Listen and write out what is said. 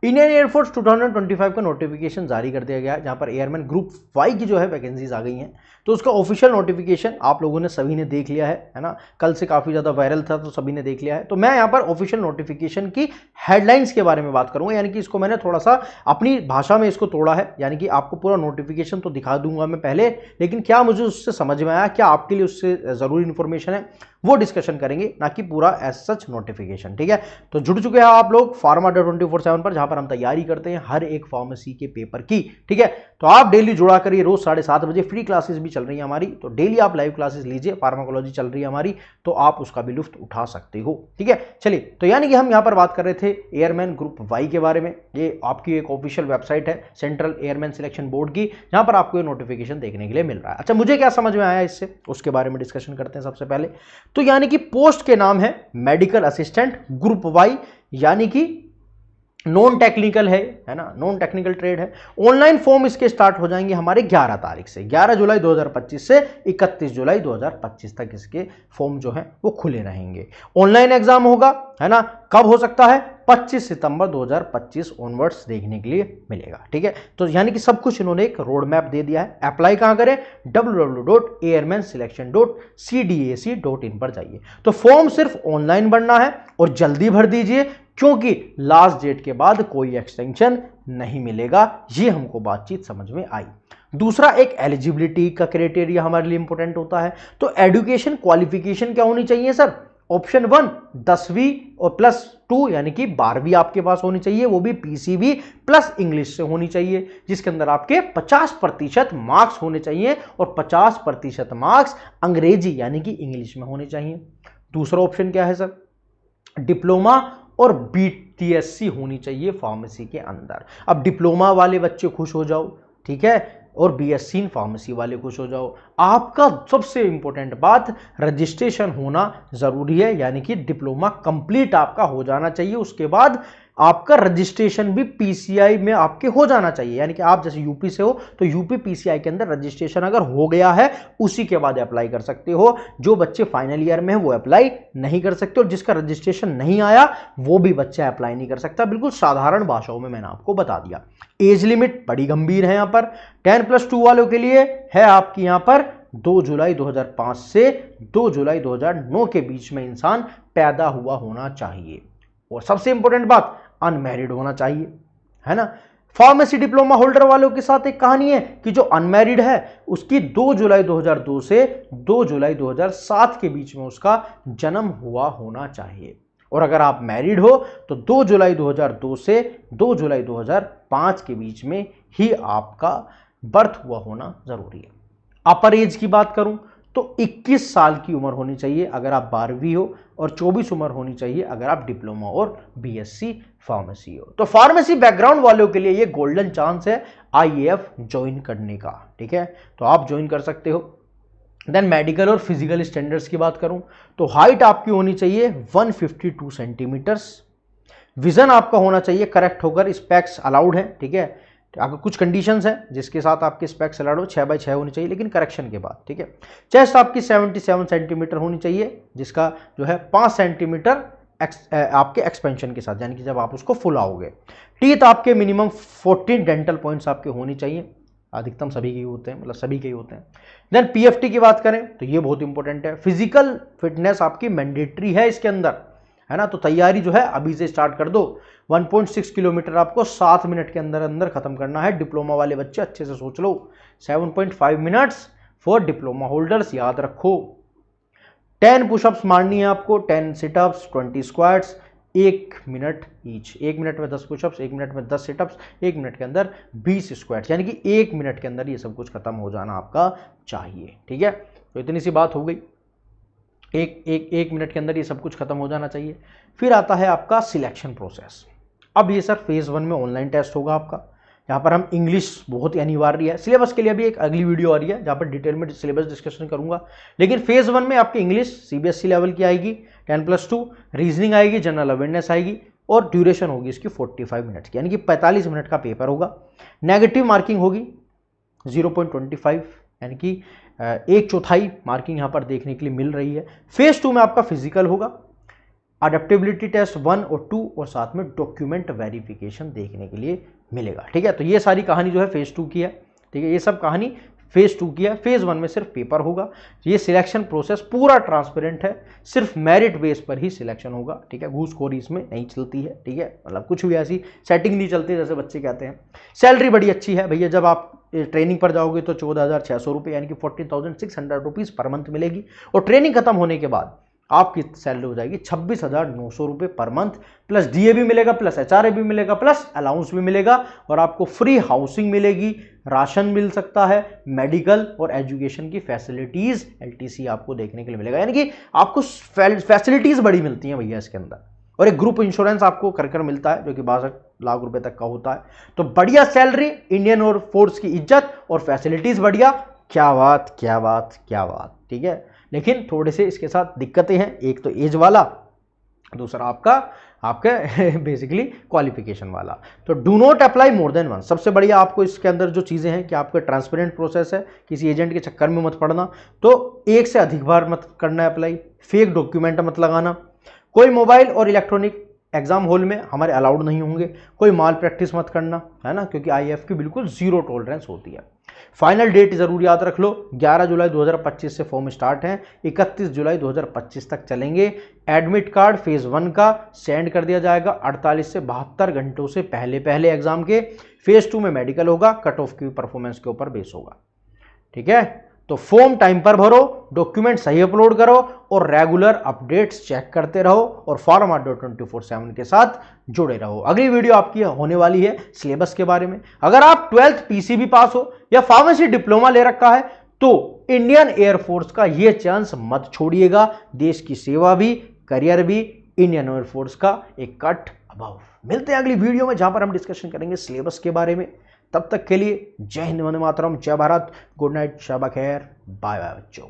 Indian air force 2025 का notification जारी कर दिया गया है, जहां पर एयरमैन ग्रुप वाई की जो है वैकेंसीज आ गई हैं। तो उसका ऑफिशियल नोटिफिकेशन आप लोगों ने सभी ने देख लिया है ना, कल से काफ़ी ज़्यादा वायरल था तो सभी ने देख लिया है। तो मैं यहाँ पर ऑफिशियल नोटिफिकेशन की हेडलाइंस के बारे में बात करूँगा, यानी कि इसको मैंने थोड़ा सा अपनी भाषा में इसको तोड़ा है, यानी कि आपको पूरा नोटिफिकेशन तो दिखा दूंगा मैं पहले, लेकिन क्या मुझे उससे समझ में आया, क्या आपके लिए उससे ज़रूरी इन्फॉर्मेशन है, वो डिस्कशन करेंगे, ना कि पूरा एज सच नोटिफिकेशन। ठीक है, तो जुड़ चुके हैं आप लोग Pharma.24/7 पर, जहां पर हम तैयारी करते हैं हर एक फार्मेसी के पेपर की। ठीक है, तो आप डेली जुड़ा करिए, रोज 7:30 बजे फ्री क्लासेस भी चल रही है हमारी, तो डेली आप लाइव क्लासेस लीजिए, फार्माकोलॉजी चल रही है हमारी, तो आप उसका भी लुफ्त उठा सकते हो। ठीक है, चलिए, तो यानी कि हम यहाँ पर बात कर रहे थे एयरमैन ग्रुप वाई के बारे में। ये आपकी एक ऑफिशियल वेबसाइट है सेंट्रल एयरमैन सिलेक्शन बोर्ड की, जहां पर आपको ये नोटिफिकेशन देखने के लिए मिल रहा है। अच्छा, मुझे क्या समझ में आया इससे, उसके बारे में डिस्कशन करते हैं सबसे पहले। तो यानी कि पोस्ट के नाम है मेडिकल असिस्टेंट ग्रुप वाई, यानी कि नॉन टेक्निकल है ना, नॉन टेक्निकल ट्रेड है। ऑनलाइन फॉर्म इसके स्टार्ट हो जाएंगे हमारे 11 तारीख से, 11 जुलाई 2025 से 31 जुलाई 2025 तक इसके फॉर्म जो है वो खुले रहेंगे। ऑनलाइन एग्जाम होगा, है ना, कब हो सकता है, 25 सितंबर 2025 ऑनवर्ड्स देखने के लिए मिलेगा। ठीक है, तो यानी कि सब कुछ इन्होंने एक रोड मैप दे दिया है। अप्लाई कहां करें, www.airmanselection.cdac.in पर जाइए। तो फॉर्म सिर्फ ऑनलाइन भरना है और जल्दी भर दीजिए, क्योंकि लास्ट डेट के बाद कोई एक्सटेंशन नहीं मिलेगा। ये हमको बातचीत समझ में आई। दूसरा, एक एलिजिबिलिटी का क्राइटेरिया हमारे लिए इंपॉर्टेंट होता है। तो एजुकेशन क्वालिफिकेशन क्या होनी चाहिए सर, ऑप्शन 1 10वीं और +2 यानी कि 12वीं आपके पास होनी चाहिए, वो भी पीसीबी प्लस इंग्लिश से होनी चाहिए, जिसके अंदर आपके 50% मार्क्स होने चाहिए और 50% मार्क्स अंग्रेजी यानी कि इंग्लिश में होने चाहिए। दूसरा ऑप्शन क्या है सर, डिप्लोमा और बीटीएससी होनी चाहिए फार्मेसी के अंदर। अब डिप्लोमा वाले बच्चे खुश हो जाओ, ठीक है, और बीएससी इन फार्मेसी वाले खुश हो जाओ। आपका सबसे इंपॉर्टेंट बात, रजिस्ट्रेशन होना जरूरी है, यानी कि डिप्लोमा कंप्लीट आपका हो जाना चाहिए, उसके बाद आपका रजिस्ट्रेशन भी पीसीआई में आपके हो जाना चाहिए। यानी कि आप जैसे यूपी से हो तो यूपी पीसीआई के अंदर रजिस्ट्रेशन अगर हो गया है, उसी के बाद अप्लाई कर सकते हो। जो बच्चे फाइनल ईयर में है वो अप्लाई नहीं कर सकते, और जिसका रजिस्ट्रेशन नहीं आया वो भी बच्चा अप्लाई नहीं कर सकता। बिल्कुल साधारण भाषाओं में मैंने आपको बता दिया। एज लिमिट बड़ी गंभीर है यहाँ पर, 10+2 वालों के लिए है आपकी यहाँ पर 2 जुलाई 2005 से 2 जुलाई 2009 के बीच में इंसान पैदा हुआ होना चाहिए, और सबसे इंपॉर्टेंट बात, अनमैरिड होना चाहिए, है ना। फार्मेसी डिप्लोमा होल्डर वालों के साथ एक कहानी है कि जो अनमैरिड है उसकी 2 जुलाई 2002 से 2 जुलाई 2007 के बीच में उसका जन्म हुआ होना चाहिए, और अगर आप मैरिड हो तो 2 जुलाई 2002 से 2 जुलाई 2005 के बीच में ही आपका बर्थ हुआ होना जरूरी है। अपर एज की बात करूं तो 21 साल की उम्र होनी चाहिए अगर आप 12वीं हो, और 24 उम्र होनी चाहिए अगर आप डिप्लोमा और बीएससी फार्मेसी हो। तो फार्मेसी बैकग्राउंड वालों के लिए ये गोल्डन चांस है आईएएफ ज्वाइन करने का। ठीक है, तो आप ज्वाइन कर सकते हो। देन मेडिकल और फिजिकल स्टैंडर्ड्स की बात करूं तो हाइट आपकी होनी चाहिए 152 सेंटीमीटर्स, विजन आपका होना चाहिए करेक्ट होकर, स्पेक्स अलाउड है। ठीक है, तो आपके कुछ कंडीशंस हैं जिसके साथ आपके स्पेक्स अलाउड हो, 6x6 होनी चाहिए लेकिन करेक्शन के बाद। ठीक है, चेस्ट आपकी 77 सेंटीमीटर होनी चाहिए, जिसका जो है 5 सेंटीमीटर आपके एक्सपेंशन के साथ, यानी कि जब आप उसको फुलाओगे। टीथ आपके मिनिमम 14 डेंटल पॉइंट्स आपके होनी चाहिए, अधिकतम सभी के होते हैं, मतलब सभी के ही होते हैं। देन पीएफटी की बात करें तो ये बहुत इंपॉर्टेंट है, फिजिकल फिटनेस आपकी मैंडेटरी है इसके अंदर, है ना। तो तैयारी जो है अभी से स्टार्ट कर दो। 1.6 किलोमीटर आपको 7 मिनट के अंदर अंदर खत्म करना है। डिप्लोमा वाले बच्चे अच्छे से सोच लो, 7.5 मिनट्स फॉर डिप्लोमा होल्डर्स, याद रखो। 10 पुशअप्स मारनी है आपको, 10 sit-ups, 20 squats, 1 minute each. 1 minute में 10 पुशअप्स, 1 मिनट में 10 सिटअप्स, 1 मिनट के अंदर 20 स्क्वाट्स, यानी कि 1 मिनट के अंदर ये सब कुछ खत्म हो जाना आपका चाहिए। ठीक है, तो इतनी सी बात हो गई, एक मिनट के अंदर ये सब कुछ खत्म हो जाना चाहिए। फिर आता है आपका सिलेक्शन प्रोसेस। अब ये सर फेज 1 में ऑनलाइन टेस्ट होगा आपका। यहाँ पर हम इंग्लिश बहुत ही अनिवार्य है, सिलेबस के लिए अभी एक अगली वीडियो आ रही है जहाँ पर डिटेल में सिलेबस डिस्कशन करूंगा। लेकिन फेज 1 में आपकी इंग्लिश सीबीएसई लेवल की आएगी 10+2, रीजनिंग आएगी, जनरल अवेयरनेस आएगी, और ड्यूरेशन होगी इसकी 45 मिनट की, यानी कि 45 मिनट का पेपर होगा। नेगेटिव मार्किंग होगी 0.25, यानी कि 1/4 मार्किंग यहाँ पर देखने के लिए मिल रही है। फेज 2 में आपका फिजिकल होगा, अडेप्टेबिलिटी टेस्ट 1 और 2 और साथ में डॉक्यूमेंट वेरिफिकेशन देखने के लिए मिलेगा। ठीक है, तो ये सारी कहानी जो है फेज 2 की है। ठीक है, ये सब कहानी फेज 2 की है। फेज 1 में सिर्फ पेपर होगा। ये सिलेक्शन प्रोसेस पूरा ट्रांसपेरेंट है, सिर्फ मेरिट बेस पर ही सिलेक्शन होगा। ठीक है, घूसखोरी इसमें नहीं चलती है। ठीक है, मतलब कुछ भी ऐसी सेटिंग नहीं चलती जैसे बच्चे कहते हैं। सैलरी बड़ी अच्छी है भैया, जब आप ट्रेनिंग पर जाओगे तो 14,600 रुपये यानी कि 14,600 रुपीज़ पर मंथ मिलेगी। और ट्रेनिंग खत्म होने के बाद आपकी सैलरी हो जाएगी 26,900 रुपये पर मंथ, प्लस डीए भी मिलेगा, प्लस एचआरए भी मिलेगा, प्लस अलाउंस भी मिलेगा, और आपको फ्री हाउसिंग मिलेगी, राशन मिल सकता है, मेडिकल और एजुकेशन की फैसिलिटीज एलटीसी आपको देखने के लिए मिलेगा। यानी कि आपको फैसिलिटीज बड़ी मिलती हैं भैया इसके अंदर। और एक ग्रुप इंश्योरेंस आपको कर मिलता है जो कि 62 लाख रुपए तक का होता है। तो बढ़िया सैलरी, इंडियन और फोर्स की इज्जत और फैसिलिटीज बढ़िया। क्या बात क्या बात क्या बात। ठीक है, लेकिन थोड़े से इसके साथ दिक्कतें हैं। एक तो एज वाला, दूसरा आपका बेसिकली क्वालिफिकेशन वाला। तो do not apply more than one. सबसे बढ़िया आपको इसके अंदर जो चीज़ें हैं कि आपका ट्रांसपेरेंट प्रोसेस है, किसी एजेंट के चक्कर में मत पड़ना। तो एक से अधिक बार मत करना है अप्लाई, फेक डॉक्यूमेंट मत लगाना, कोई मोबाइल और इलेक्ट्रॉनिक एग्जाम हॉल में हमारे अलाउड नहीं होंगे, कोई माल प्रैक्टिस मत करना, है ना, क्योंकि आईएएफ की बिल्कुल जीरो टॉलरेंस होती है। फाइनल डेट जरूर याद रख लो, 11 जुलाई 2025 से फॉर्म स्टार्ट हैं, 31 जुलाई 2025 तक चलेंगे। एडमिट कार्ड फेज 1 का सेंड कर दिया जाएगा 48 से 72 घंटों से पहले एग्जाम के। फेज 2 में मेडिकल होगा, कट ऑफ की परफॉर्मेंस के ऊपर बेस होगा। ठीक है, तो फॉर्म टाइम पर भरो, डॉक्यूमेंट सही अपलोड करो और रेगुलर अपडेट्स चेक करते रहो और फार्मा 24/7 के साथ जुड़े रहो। अगली वीडियो आपकी होने वाली है सिलेबस के बारे में। अगर आप 12th पीसीबी पास हो या फार्मेसी डिप्लोमा ले रखा है तो इंडियन एयरफोर्स का यह चांस मत छोड़िएगा। देश की सेवा भी, करियर भी, इंडियन एयरफोर्स का एक कट अबव। मिलते हैं अगली वीडियो में जहां पर हम डिस्कशन करेंगे सिलेबस के बारे में। तब तक के लिए जय हिंद, वंदे मातरम, जय भारत, गुड नाइट, शब खैर, बाय बाय बच्चों।